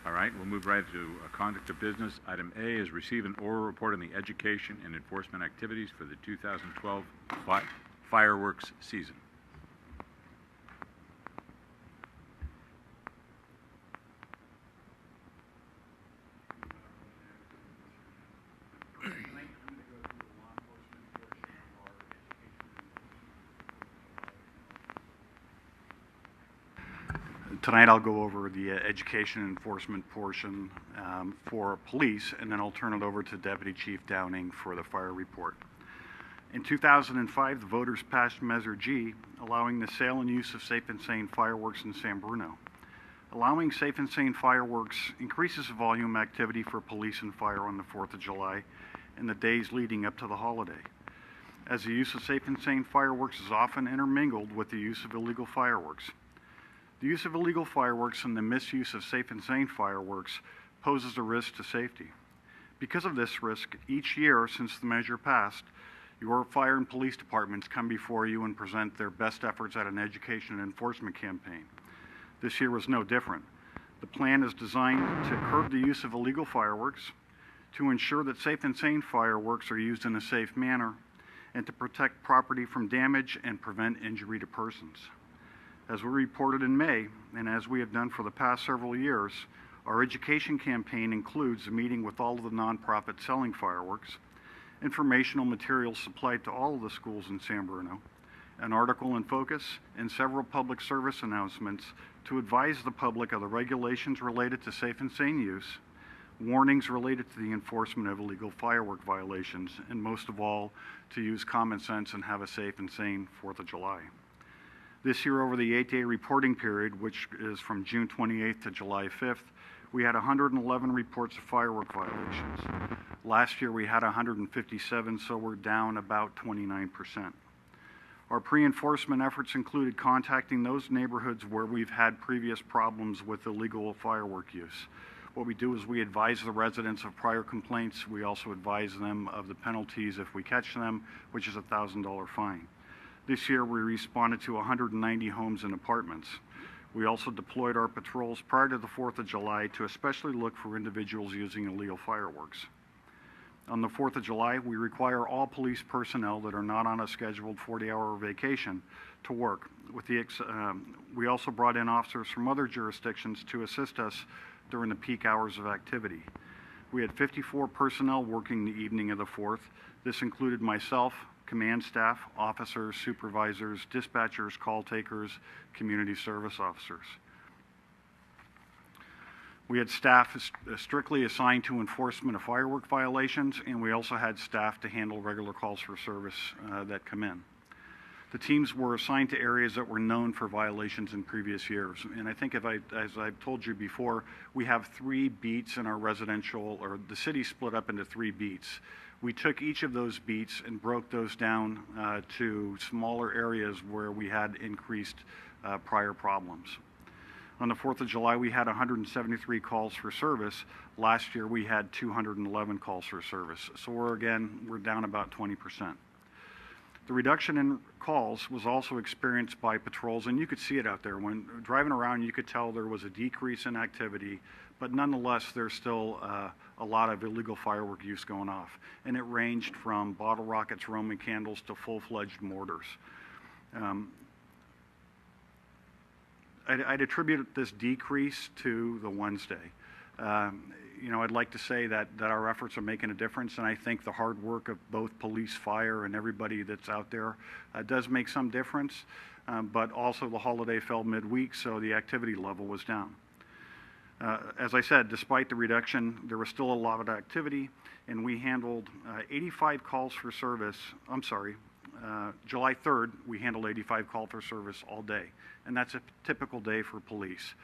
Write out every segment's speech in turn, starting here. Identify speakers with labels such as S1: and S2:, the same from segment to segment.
S1: All right, we'll move right to conduct of business. Item A is receive an oral report on the education and enforcement activities for the 2012 fireworks season.
S2: Tonight I'll go over the education enforcement portion for police, and then I'll turn it over to Deputy Chief Downing for the fire report. In 2005, the voters passed Measure G, allowing the sale and use of safe and sane fireworks in San Bruno. Allowing safe and sane fireworks increases the volume activity for police and fire on the 4th of July and the days leading up to the holiday, as the use of safe and sane fireworks is often intermingled with the use of illegal fireworks. The use of illegal fireworks and the misuse of safe and sane fireworks poses a risk to safety. Because of this risk, each year since the measure passed, your fire and police departments come before you and present their best efforts at an education and enforcement campaign. This year was no different. The plan is designed to curb the use of illegal fireworks, to ensure that safe and sane fireworks are used in a safe manner, and to protect property from damage and prevent injury to persons. As we reported in May, and as we have done for the past several years, our education campaign includes a meeting with all of the nonprofits selling fireworks, informational materials supplied to all of the schools in San Bruno, an article in Focus, and several public service announcements to advise the public of the regulations related to safe and sane use, warnings related to the enforcement of illegal firework violations, and most of all, to use common sense and have a safe and sane 4th of July. This year, over the 8-day reporting period, which is from June 28th to July 5th, we had 111 reports of firework violations. Last year, we had 157, so we're down about 29%. Our pre-enforcement efforts included contacting those neighborhoods where we've had previous problems with illegal firework use. What we do is we advise the residents of prior complaints. We also advise them of the penalties if we catch them, which is a $1,000 fine. This year, we responded to 190 homes and apartments. We also deployed our patrols prior to the 4th of July to especially look for individuals using illegal fireworks. On the 4th of July, we require all police personnel that are not on a scheduled 40-hour vacation to work. We also brought in officers from other jurisdictions to assist us during the peak hours of activity. We had 54 personnel working the evening of the 4th. This included myself, command staff, officers, supervisors, dispatchers, call takers, community service officers. We had staff strictly assigned to enforcement of firework violations, and we also had staff to handle regular calls for service that come in. The teams were assigned to areas that were known for violations in previous years. And I think as I've told you before, we have 3 beats in our residential, or the city split up into 3 beats. We took each of those beats and broke those down to smaller areas where we had increased prior problems. On the 4th of July, we had 173 calls for service. Last year, we had 211 calls for service. So we're down about 20%. The reduction in calls was also experienced by patrols, and you could see it out there. When driving around, you could tell there was a decrease in activity, but nonetheless, there's still a lot of illegal firework use going off. And it ranged from bottle rockets, Roman candles, to full-fledged mortars. I'd attribute this decrease to the Wednesday. You know, I'd like to say that our efforts are making a difference, and I think the hard work of both police, fire, and everybody that's out there does make some difference, but also the holiday fell midweek, so the activity level was down. As I said, despite the reduction, there was still a lot of activity, and we handled 85 calls for service. I'm sorry, July 3rd, we handled 85 calls for service all day, and that's a typical day for police.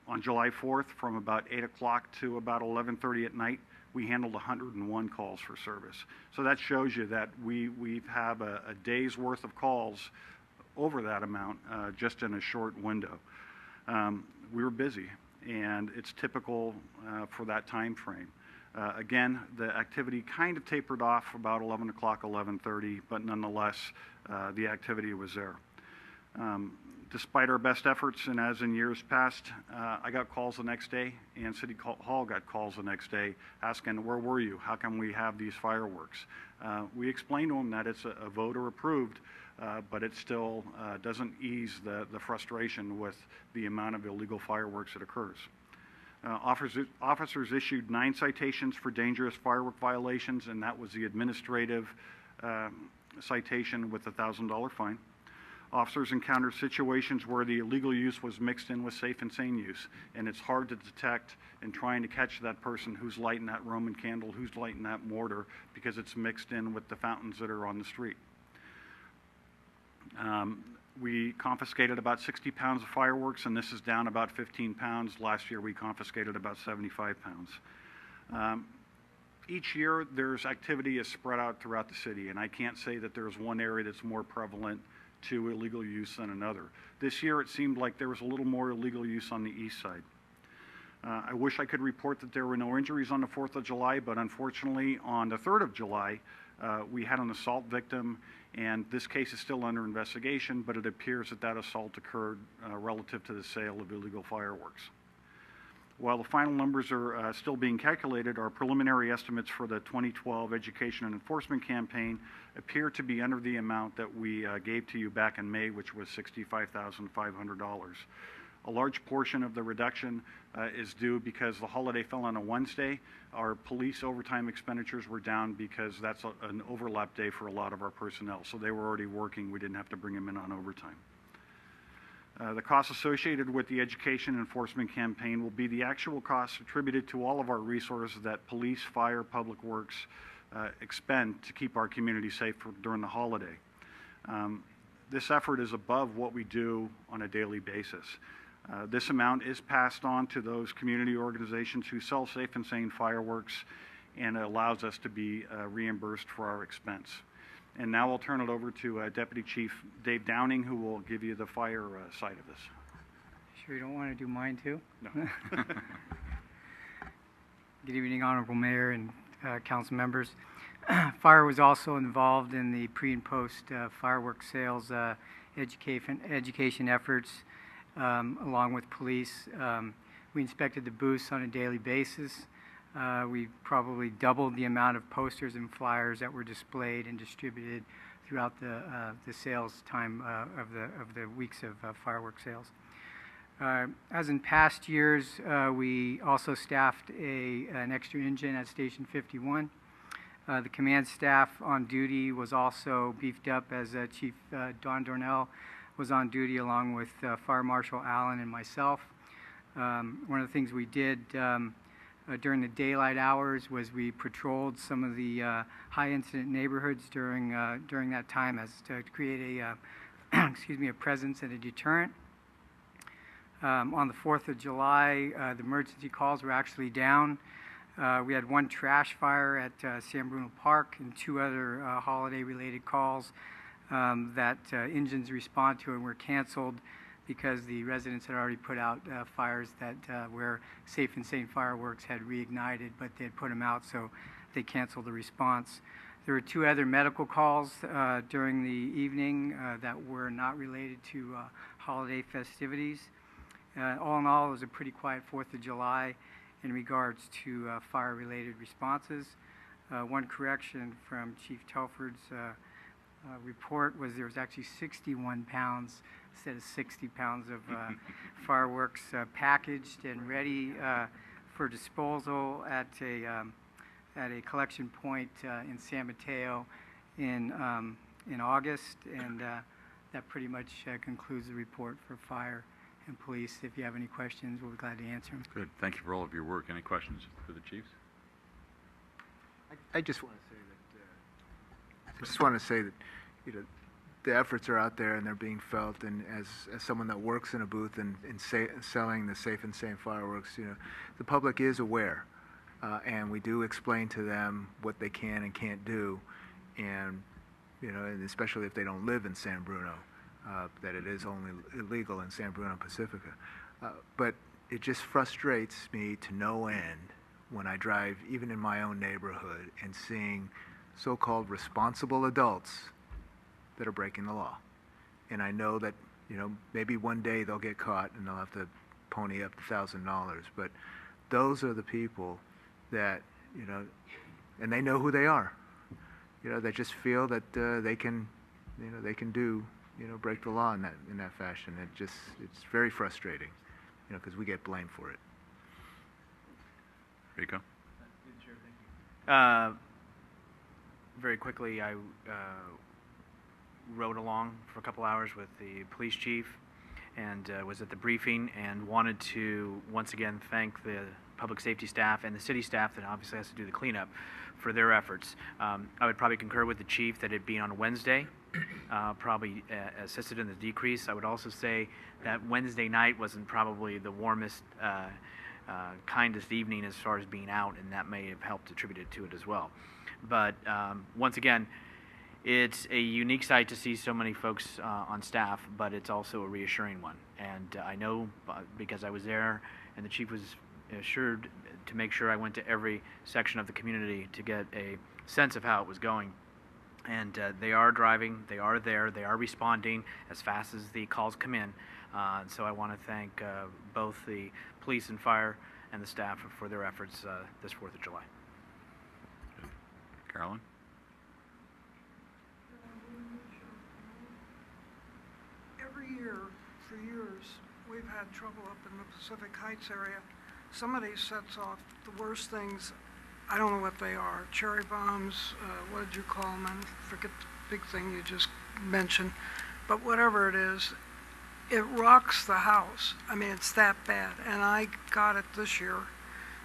S2: On July 4th, from about 8 o'clock to about 11:30 at night, we handled 101 calls for service. So that shows you that we have a day's worth of calls over that amount just in a short window. We were busy, and it's typical for that time frame. Again, the activity kind of tapered off about 11 o'clock, 11:30, but nonetheless, the activity was there. Despite our best efforts, and as in years past, I got calls the next day, and City Hall got calls the next day asking, where were you? How come we have these fireworks? We explained to them that it's a voter approved, but it still doesn't ease the frustration with the amount of illegal fireworks that occurs. Officers issued 9 citations for dangerous firework violations, and that was the administrative citation with a $1,000 fine. Officers encountered situations where the illegal use was mixed in with safe and sane use, and it's hard to detect in trying to catch that person who's lighting that Roman candle, who's lighting that mortar, because it's mixed in with the fountains that are on the street. We confiscated about 60 pounds of fireworks, and this is down about 15 pounds. Last year we confiscated about 75 pounds. Each year there's activity is spread out throughout the city, and I can't say that there's one area that's more prevalent to illegal use than another. This year it seemed like there was a little more illegal use on the east side. I wish I could report that there were no injuries on the 4th of July, but unfortunately on the 3rd of July we had an assault victim, and this case is still under investigation, but it appears that that assault occurred relative to the sale of illegal fireworks. While the final numbers are still being calculated, our preliminary estimates for the 2012 education and enforcement campaign appear to be under the amount that we gave to you back in May, which was $65,500. A large portion of the reduction is due because the holiday fell on a Wednesday. Our police overtime expenditures were down because that's an overlap day for a lot of our personnel. So they were already working. We didn't have to bring them in on overtime. The costs associated with the education enforcement campaign will be the actual costs attributed to all of our resources that police, fire, public works expend to keep our community safe during the holiday. This effort is above what we do on a daily basis. This amount is passed on to those community organizations who sell safe and sane fireworks, and it allows us to be reimbursed for our expense. And now I'll turn it over to Deputy Chief Dave Downing, who will give you the fire side of this.
S3: Sure you don't want to do mine too?
S2: No.
S3: Good evening, Honorable Mayor and council members. Fire was also involved in the pre and post fireworks sales education efforts along with police. We inspected the booths on a daily basis. We probably doubled the amount of posters and flyers that were displayed and distributed throughout the sales time of the weeks of fireworks sales. As in past years, we also staffed an extra engine at Station 51. The command staff on duty was also beefed up as Chief Don Dornell was on duty along with Fire Marshal Allen and myself. One of the things we did during the daylight hours was we patrolled some of the high incident neighborhoods during that time as to create a a presence and a deterrent. On the 4th of July, the emergency calls were actually down. We had one trash fire at San Bruno Park and 2 other holiday-related calls that engines respond to and were canceled because the residents had already put out fires that where safe and sane fireworks had reignited, but they had put them out, so they canceled the response. There were 2 other medical calls during the evening that were not related to holiday festivities. All in all, it was a pretty quiet 4th of July in regards to fire-related responses. One correction from Chief Telford's report was there was actually 61 pounds instead of 60 pounds of fireworks packaged and ready for disposal at a collection point in San Mateo in August, and that pretty much concludes the report for fire and police. If you have any questions, we'll be glad to answer them.
S1: Good. Thank you for all of your work. Any questions for the chiefs?
S4: I just want to say that the efforts are out there and they're being felt, and as someone that works in a booth and selling the safe and sane fireworks, the public is aware, and we do explain to them what they can and can't do, and and especially if they don't live in San Bruno, that it is only illegal in San Bruno Pacifica. But it just frustrates me to no end when I drive, even in my own neighborhood, and seeing so-called responsible adults that are breaking the law. And I know that You know, maybe one day they'll get caught and they'll have to pony up the $1,000. But those are the people that, you know, and they know who they are. You know, they just feel that they can, you know, they can do, you know, break the law in that fashion. It's very frustrating, you know, because we get blamed for it.
S1: Rico?
S5: Very quickly, I rode along for a couple hours with the police chief and was at the briefing and wanted to once again thank the public safety staff and the city staff that obviously has to do the cleanup for their efforts. I would probably concur with the chief that it being on a Wednesday probably assisted in the decrease. I would also say that Wednesday night wasn't probably the warmest, kindest evening as far as being out, and that may have helped attribute to it as well. But once again, it's a unique sight to see so many folks on staff, but it's also a reassuring one. And I know because I was there and the chief was assured to make sure I went to every section of the community to get a sense of how it was going. And they are driving, they are there, they are responding as fast as the calls come in. So I want to thank both the police and fire and the staff for their efforts this 4th of July.
S1: Carolyn?
S6: Every year, for years, we've had trouble up in the Pacific Heights area. Somebody sets off the worst things. I don't know what they are. Cherry bombs, what did you call them? I forget the big thing you just mentioned. But whatever it is, it rocks the house. I mean, it's that bad. And I got it this year.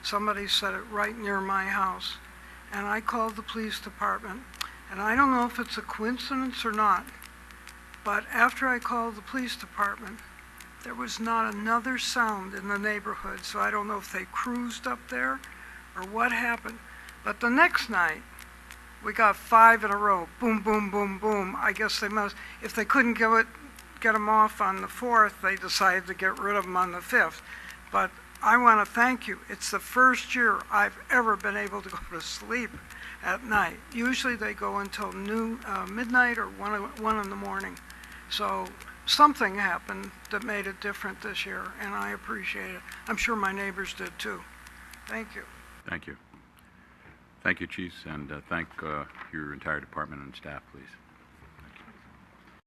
S6: Somebody set it right near my house. And I called the police department. And I don't know if it's a coincidence or not, but after I called the police department, there was not another sound in the neighborhood. So I don't know if they cruised up there or what happened. But the next night, we got 5 in a row. Boom, boom, boom, boom. I guess they must, if they couldn't get them off on the 4th, they decided to get rid of them on the 5th. But I want to thank you. It's the first year I've ever been able to go to sleep at night. Usually they go until midnight or 1 in the morning. So something happened that made it different this year, and I appreciate it. I'm sure my neighbors did too. Thank you.
S1: Thank you. Thank you, Chiefs, and thank your entire department and staff, please.